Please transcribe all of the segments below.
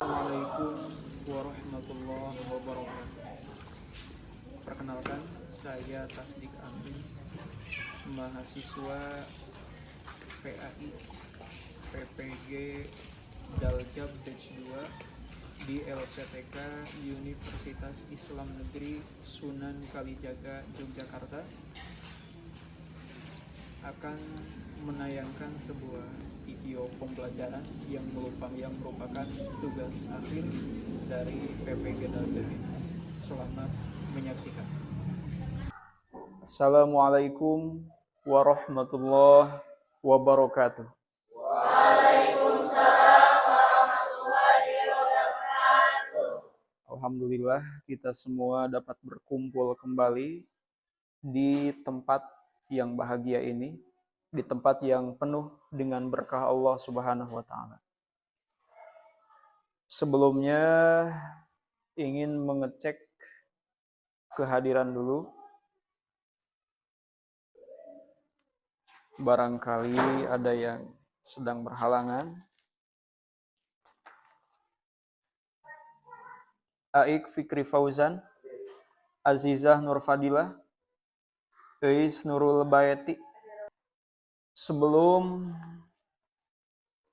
Assalamualaikum warahmatullahi wabarakatuh. Perkenalkan, saya Tasdik Amin, mahasiswa PAI PPG Daljab Batch 2 di LPTK Universitas Islam Negeri Sunan Kalijaga, Yogyakarta, akan menayangkan sebuah video pembelajaran yang merupakan tugas akhir dari PPG Daljab ini. Selamat menyaksikan. Assalamualaikum warahmatullahi wabarakatuh. Waalaikumsalam warahmatullahi wabarakatuh. Alhamdulillah kita semua dapat berkumpul kembali di tempat yang bahagia ini, di tempat yang penuh dengan berkah Allah Subhanahu wa taala. Sebelumnya ingin mengecek kehadiran dulu. Barangkali ada yang sedang berhalangan. Aik Fikri Fauzan, Azizah Nur Fadilah, Eis Nurul Bayati. Sebelum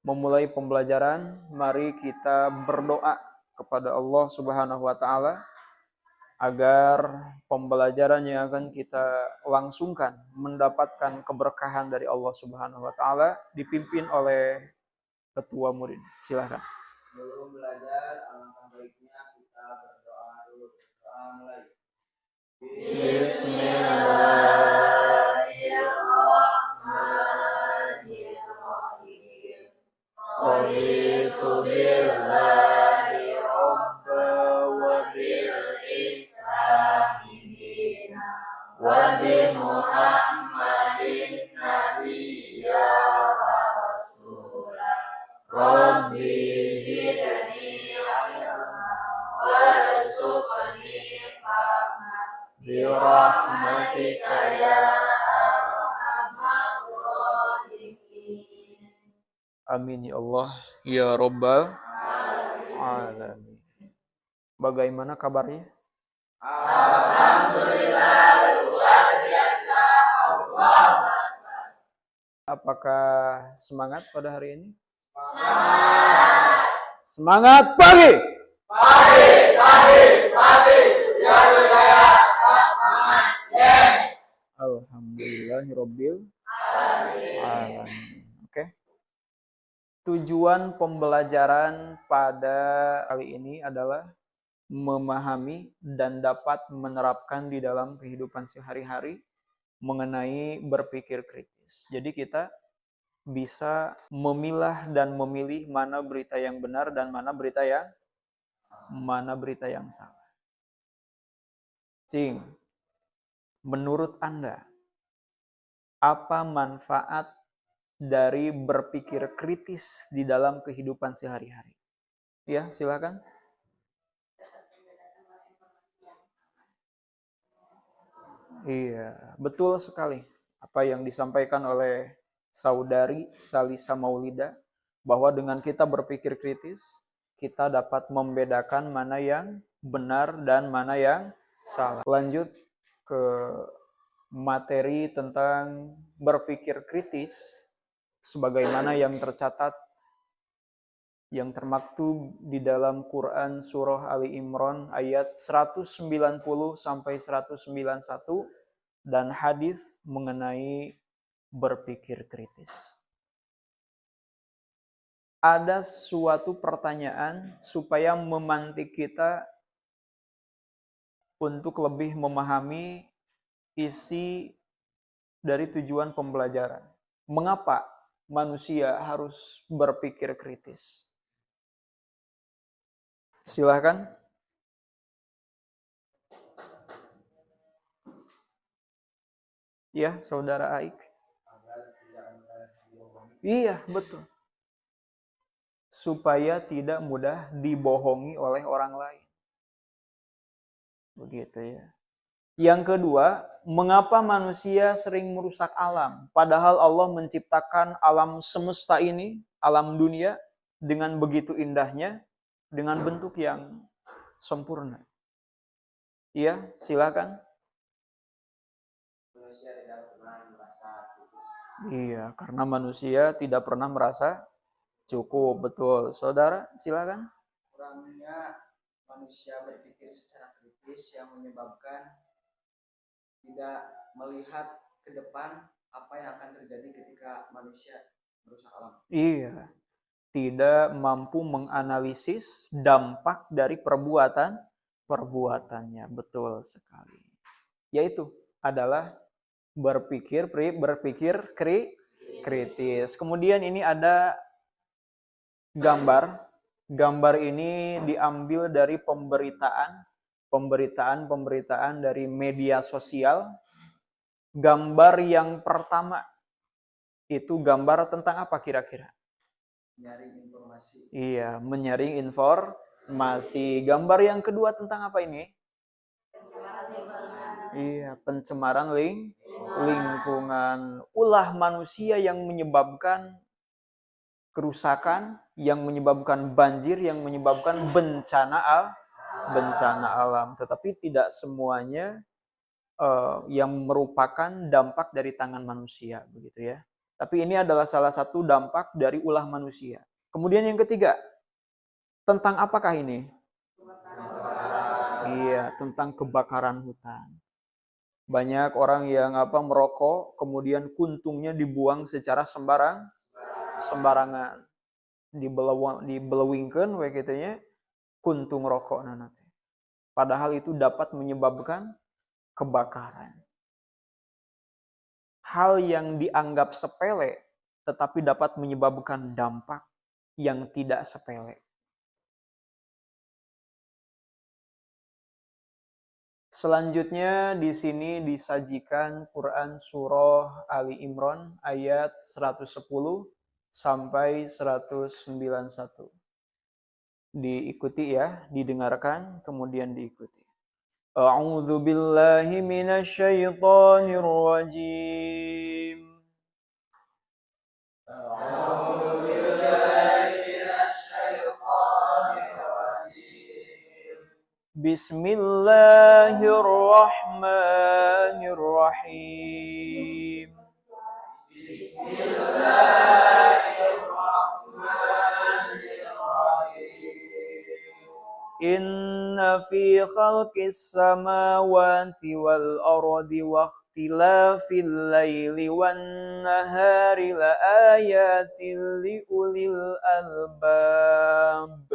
memulai pembelajaran, mari kita berdoa kepada Allah Subhanahu wa taala agar pembelajaran yang akan kita langsungkan mendapatkan keberkahan dari Allah Subhanahu wa taala, dipimpin oleh ketua murid. Silakan. Sebelum belajar, alangkah baiknya kita berdoa dulu. Doa mulai. Bismillahirrahmanirrahim. Raditu billahi rabba wa bil islami dina wa bi Muhammadin nabiyya wa rasulah. Rabbi zidni ilma warzuqni fahma birahmatika ya arhamar rahimin. Amin ya Allah ya Rabbal alamin. Bagaimana kabarnya? Alhamdulillah luar biasa. Allah. Apakah semangat pada hari ini? Semangat. Semangat pagi. Pagi. Ya Hidayah. Semangat. Yes. Alhamdulillahirabbil Amin. alamin. Oke. Tujuan pembelajaran pada kali ini adalah memahami dan dapat menerapkan di dalam kehidupan sehari-hari mengenai berpikir kritis. Jadi kita bisa memilah dan memilih mana berita yang benar dan mana berita yang salah. Cing, menurut Anda, apa manfaat dari berpikir kritis di dalam kehidupan sehari-hari? Ya, silakan. Iya, betul sekali apa yang disampaikan oleh saudari Salisa Maulida, bahwa dengan kita berpikir kritis, kita dapat membedakan mana yang benar dan mana yang salah. Lanjut ke materi tentang berpikir kritis, sebagaimana yang tercatat, yang termaktub di dalam Quran Surah Ali Imran ayat 190 sampai 191 dan hadis mengenai berpikir kritis. Ada suatu pertanyaan supaya memantik kita untuk lebih memahami isi dari tujuan pembelajaran. Mengapa manusia harus berpikir kritis? Silahkan. Ya, saudara Aik. Iya, betul. Supaya tidak mudah dibohongi oleh orang lain. Begitu ya. Yang kedua, mengapa manusia sering merusak alam? Padahal Allah menciptakan alam semesta ini, alam dunia, dengan begitu indahnya, dengan bentuk yang sempurna. Iya, silakan. Manusia tidak pernah merasa cukup. Iya, karena manusia tidak pernah merasa cukup, betul. Saudara, silakan. Kurangnya manusia berpikir secara kritis yang menyebabkan tidak melihat ke depan apa yang akan terjadi ketika manusia merusak alam. Iya, tidak mampu menganalisis dampak dari perbuatannya, betul sekali. Yaitu adalah berpikir kritis. Kemudian ini ada gambar. Gambar ini diambil dari pemberitaan dari media sosial. Gambar yang pertama itu gambar tentang apa kira-kira? Menyaring informasi. Iya, menyaring informasi. Gambar yang kedua tentang apa ini? Iya, pencemaran lingkungan. Ulah manusia yang menyebabkan kerusakan, yang menyebabkan banjir, yang menyebabkan bencana alam. Tetapi tidak semuanya yang merupakan dampak dari tangan manusia, begitu ya. Tapi ini adalah salah satu dampak dari ulah manusia. Kemudian yang ketiga, tentang apakah ini? Iya, tentang kebakaran hutan. Banyak orang yang merokok, kemudian kuntungnya dibuang secara sembarangan. Dibelewingkeun we kitu nya kuntung rokok nanti. Padahal itu dapat menyebabkan kebakaran. Hal yang dianggap sepele tetapi dapat menyebabkan dampak yang tidak sepele. Selanjutnya di sini disajikan Quran surah Ali Imran ayat 110 sampai 191. Diikuti ya, didengarkan kemudian diikuti. A'udzu billahi minasyaitonir rajim. A'udzu billahi minasyaitonir rajim. Bismillahirrahmanirrahim. Inna fi khalqis samawati wal ardi wa ikhtilafil laili wan nahari la ayatin li ulil albab.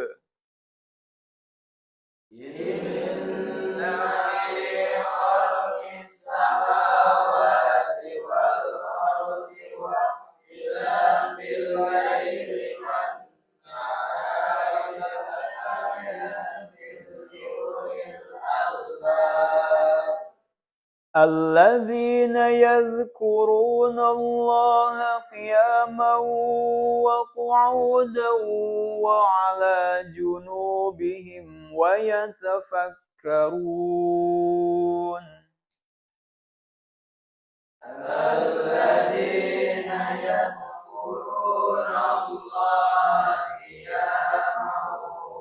Inna fi khalqis samawati wal ardi wa ikhtilafil laili wan nahari la ayatin li ulil albab. الذين يذكرون الله قياما وقعودا وعلى جنوبهم ويتفكرون الذين يذكرون الله قياما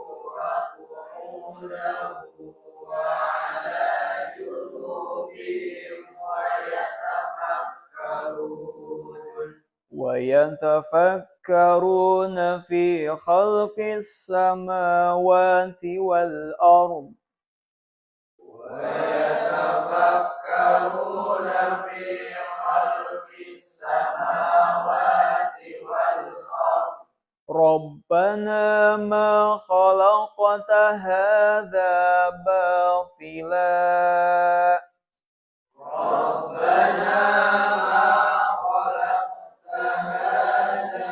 وقعودا وعلى جنوبهم ويتفكرون في خلق السماوات والأرض ويتفكرون في خلق السماوات والأرض ربنا ما خلقت هذا باطلا ربنا ما خلقت هذا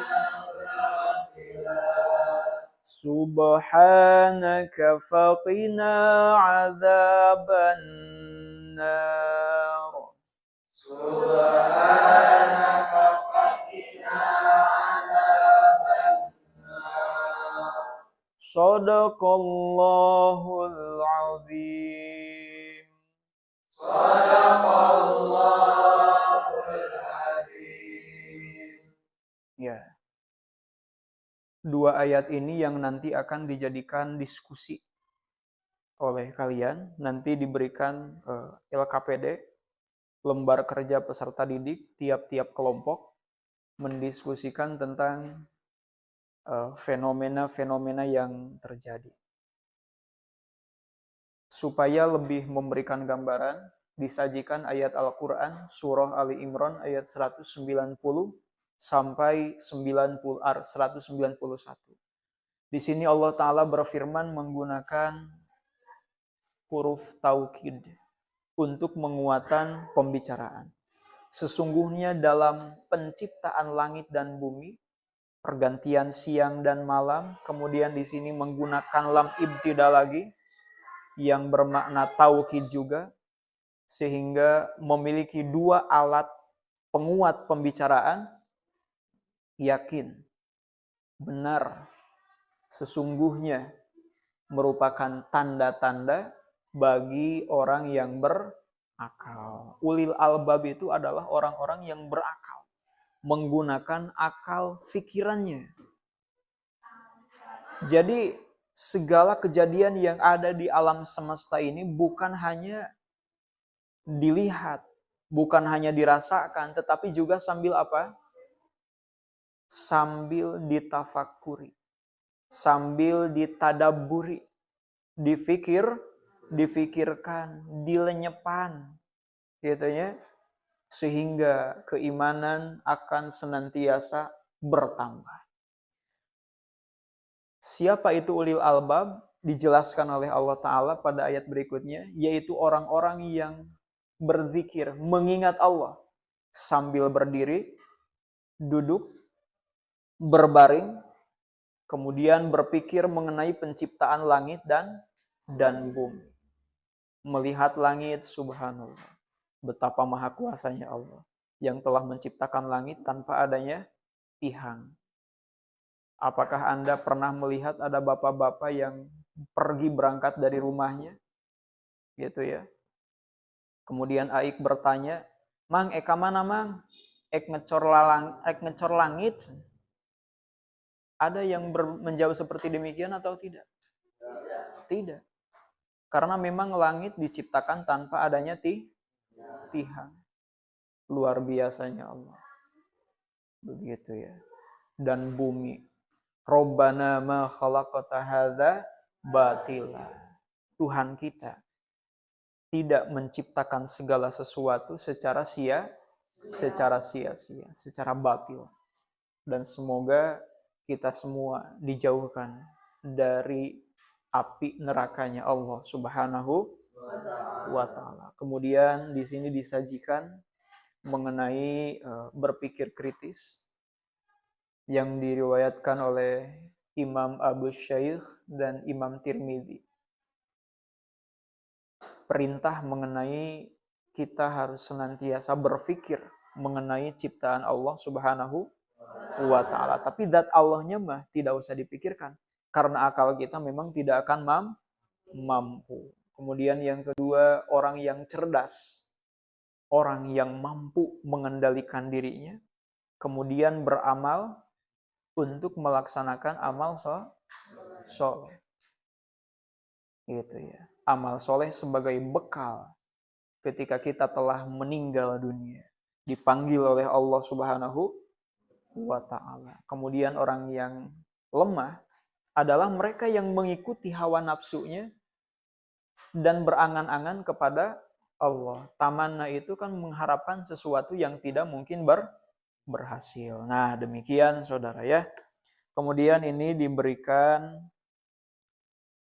باطلا سبحانك فقنا عذاب النار سبحانك فقنا عذاب النار صدق الله العظيم صدق الله العظيم. Ya. Dua ayat ini yang nanti akan dijadikan diskusi oleh kalian. Nanti diberikan LKPD, lembar kerja peserta didik, tiap-tiap kelompok mendiskusikan tentang fenomena-fenomena yang terjadi. Supaya lebih memberikan gambaran, disajikan ayat Al-Quran, surah Ali Imran ayat 190 sampai 191. Di sini Allah Ta'ala berfirman menggunakan huruf taukid untuk menguatkan pembicaraan. Sesungguhnya dalam penciptaan langit dan bumi, pergantian siang dan malam, kemudian di sini menggunakan lam ibtida lagi, yang bermakna taukid juga, sehingga memiliki dua alat penguat pembicaraan, yakin, benar, sesungguhnya merupakan tanda-tanda bagi orang yang berakal. Ulil albab itu adalah orang-orang yang berakal, menggunakan akal fikirannya. Jadi segala kejadian yang ada di alam semesta ini bukan hanya dilihat, bukan hanya dirasakan, tetapi juga sambil apa? Sambil ditafakuri, sambil ditadaburi, difikirkan, dilenyepan, gitu ya, sehingga keimanan akan senantiasa bertambah. Siapa itu ulil albab? Dijelaskan oleh Allah Ta'ala pada ayat berikutnya, yaitu orang-orang yang berzikir, mengingat Allah sambil berdiri, duduk, berbaring, kemudian berpikir mengenai penciptaan langit dan bumi. Melihat langit, subhanallah, betapa maha kuasanya Allah yang telah menciptakan langit tanpa adanya tihang. Apakah Anda pernah melihat ada bapak-bapak yang pergi berangkat dari rumahnya? Gitu ya. Kemudian Aik bertanya, "Mang, eka mana, Mang? Ek ngecor langit?" Ada yang menjawab seperti demikian atau tidak? Tidak. Karena memang langit diciptakan tanpa adanya tihang. Luar biasanya Allah. Begitu ya. Dan bumi. Rabbana ma khalaqta hadza batila. Tuhan kita tidak menciptakan segala sesuatu secara sia-sia, secara batil. Dan semoga kita semua dijauhkan dari api nerakanya Allah Subhanahu wa Ta'ala. Kemudian di sini disajikan mengenai berpikir kritis yang diriwayatkan oleh Imam Abu Syaikh dan Imam Tirmidzi. Perintah mengenai kita harus senantiasa berpikir mengenai ciptaan Allah Subhanahu wa Ta'ala. Tapi zat Allahnya mah tidak usah dipikirkan. Karena akal kita memang tidak akan mampu. Kemudian yang kedua, orang yang cerdas. Orang yang mampu mengendalikan dirinya. Kemudian beramal untuk melaksanakan amal soleh. Gitu ya. Amal soleh sebagai bekal ketika kita telah meninggal dunia. Dipanggil oleh Allah Subhanahu wa Ta'ala. Kemudian orang yang lemah adalah mereka yang mengikuti hawa nafsunya dan berangan-angan kepada Allah. Tamanna itu kan mengharapkan sesuatu yang tidak mungkin berhasil. Nah, demikian saudara ya. Kemudian ini diberikan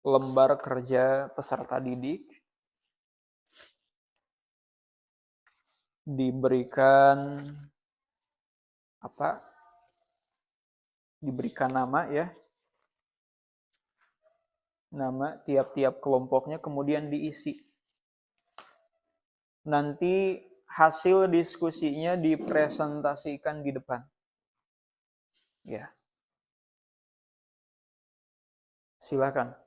lembar kerja peserta didik. Diberikan apa? Diberikan nama ya. Nama tiap-tiap kelompoknya kemudian diisi. Nanti hasil diskusinya dipresentasikan di depan. Ya. Silakan.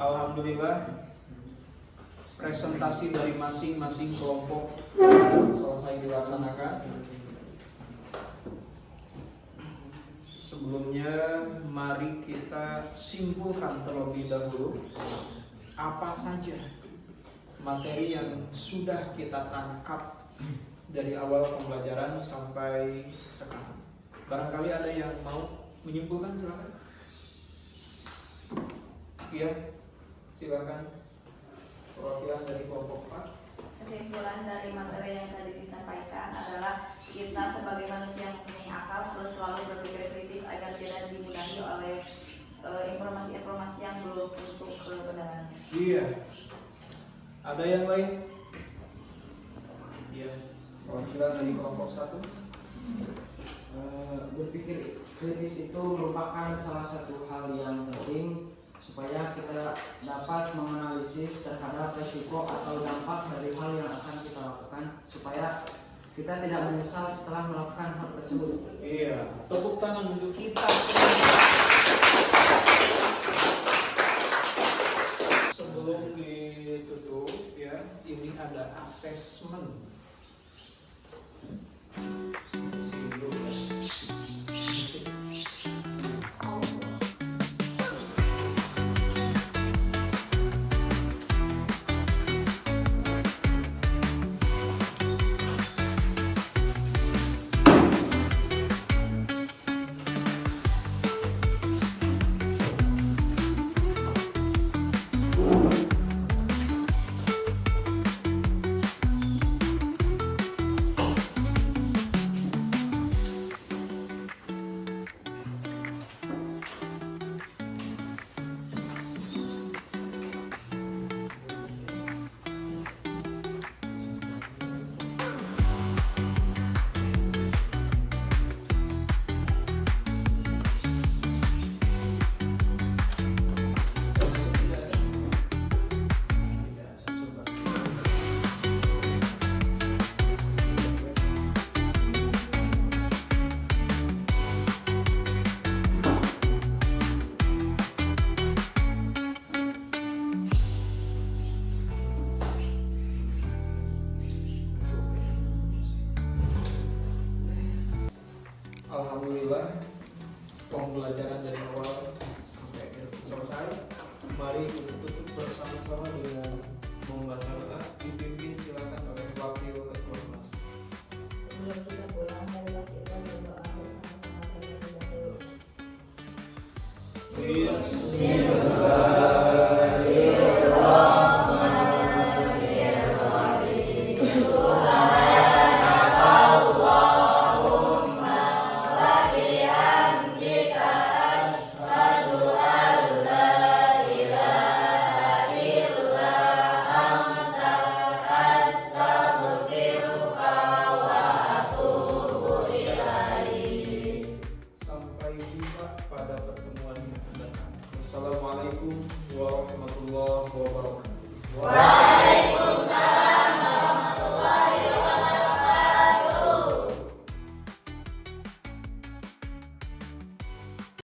Alhamdulillah, presentasi dari masing-masing kelompok selesai dilaksanakan. Sebelumnya mari kita simpulkan terlebih dahulu apa saja materi yang sudah kita tangkap dari awal pembelajaran sampai sekarang. Barangkali ada yang mau menyimpulkan, silakan. Iya, silakan. Perwakilan dari kelompok 4. Kesimpulan dari materi yang tadi disampaikan adalah kita sebagai manusia yang mempunyai akal harus selalu berpikir kritis agar tidak dimudahi oleh informasi-informasi yang belum untuk kebenaran. Iya. Ada yang lain? Iya. Perwakilan dari kelompok 1. Berpikir kritis itu merupakan salah satu hal yang penting supaya kita dapat menganalisis terhadap resiko atau dampak dari hal yang akan kita lakukan supaya kita tidak menyesal setelah melakukan hal tersebut. Iya. Tepuk tangan untuk kita. Sebelum ditutup ya, ini ada asesmen. Alhamdulillah, pembelajaran dari awal sampai selesai. Mari kita tutup bersama-sama dengan membaca doa. Dipimpin silakan oleh wakil ketua kelas. Sebelum kita pulang, marilah kita berdoa bersama-sama terlebih dahulu. Sampai jumpa pada pertemuan yang akan datang. Assalamualaikum warahmatullahi wabarakatuh. Waalaikumsalam.